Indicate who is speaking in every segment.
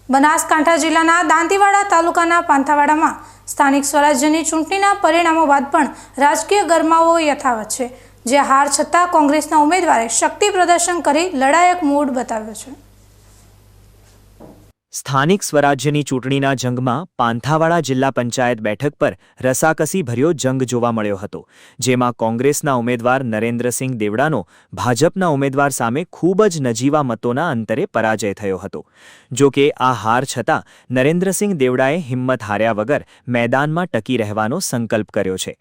Speaker 1: બનાસકાંઠા જિલ્લાના દાંતીવાડા તાલુકાના પાંથાવાડામાં સ્થાનિક સ્વરાજ્યની ચૂંટણીના પરિણામો બાદ પણ રાજકીય ગરમાવો યથાવત છે, જે હાર છતાં કોંગ્રેસના ઉમેદવારે શક્તિ પ્રદર્શન કરી લડાયક મૂડ બતાવ્યો છે।
Speaker 2: સ્થાનિક સ્વરાજ્યની ચૂંટણીના જંગમાં પાંથાવાડા જિલ્લા પંચાયત બેઠક પર રસાકસી ભર્યો જંગ જોવા મળ્યો હતો, જેમાં કોંગ્રેસના ઉમેદવાર નરેન્દ્રસિંહ દેવડાનો ભાજપના ઉમેદવાર સામે ખૂબ જ નજીવા મતોના અંતરે પરાજય થયો હતો। જો કે આ હાર છતાં નરેન્દ્રસિંહ દેવડાએ હિંમત હાર્યા વગર મેદાનમાં ટકી રહેવાનો સંકલ્પ કર્યો છે।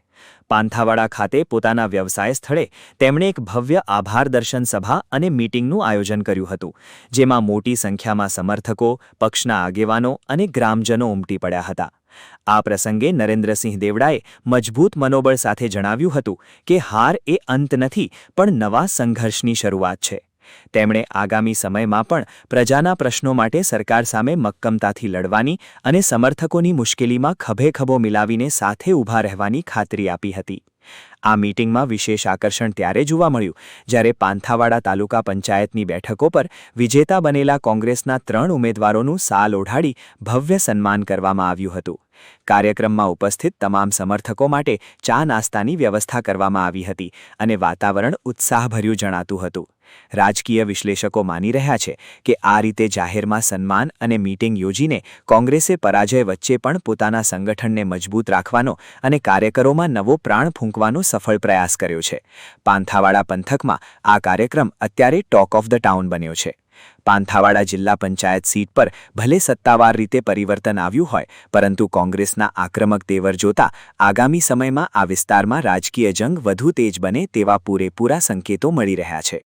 Speaker 2: પાંથાવાડા ખાતે પોતાના વ્યવસાય સ્થળે તેમણે એક ભવ્ય આભાર દર્શન સભા અને મીટિંગનું આયોજન કર્યું હતું, જેમાં મોટી સંખ્યામાં સમર્થકો, પક્ષના આગેવાનો અને ગ્રામજનો ઉમટી પડ્યા હતા। આ પ્રસંગે નરેન્દ્રસિંહ દેવડાએ મજબૂત મનોબળ સાથે જણાવ્યું હતું કે હાર એ અંત નથી, પણ નવા સંઘર્ષની શરૂઆત છે। તેમણે આગામી સમયમાં પણ પ્રજાના પ્રશ્નો માટે સરકાર સામે મક્કમતાથી લડવાની અને સમર્થકોની મુશ્કેલીમાં ખભે ખભો મિલાવીને સાથે ઊભા રહેવાની ખાતરી આપી હતી। આ મીટિંગમાં વિશેષ આકર્ષણ ત્યારે જોવા મળ્યું જ્યારે પાંથાવાડા તાલુકા પંચાયતની બેઠકો પર વિજેતા બનેલા કોંગ્રેસના 3 ઉમેદવારોનું સાલ ઓઢાડી ભવ્ય સન્માન કરવામાં આવ્યું હતું। કાર્યક્રમમાં ઉપસ્થિત તમામ સમર્થકો માટે ચા નાસ્તાની વ્યવસ્થા કરવામાં આવી હતી અને વાતાવરણ ઉત્સાહભર્યું જણાતું હતું। રાજકીય વિશ્લેષકો માની રહ્યા છે કે આ રીતે જાહેરમાં સન્માન અને મીટિંગ યોજીને કોંગ્રેસે પરાજય વચ્ચે પણ પોતાના સંગઠનને મજબૂત રાખવાનો અને કાર્યકરોમાં નવો પ્રાણ ફૂંકવાનો સફળ પ્રયાસ કર્યો છે। પાંથાવાડા પંથકમાં આ કાર્યક્રમ અત્યારે ટોક ઓફ ધ ટાઉન બન્યો છે। પાંથાવાડા જિલ્લા પંચાયત સીટ પર ભલે સત્તાવાર રીતે પરિવર્તન આવ્યું હોય, પરંતુ કોંગ્રેસના આક્રમક તેવર જોતા આગામી સમયમાં આ વિસ્તારમાં રાજકીય જંગ વધુ તેજ બને તેવા પૂરેપૂરા સંકેતો મળી રહ્યા છે।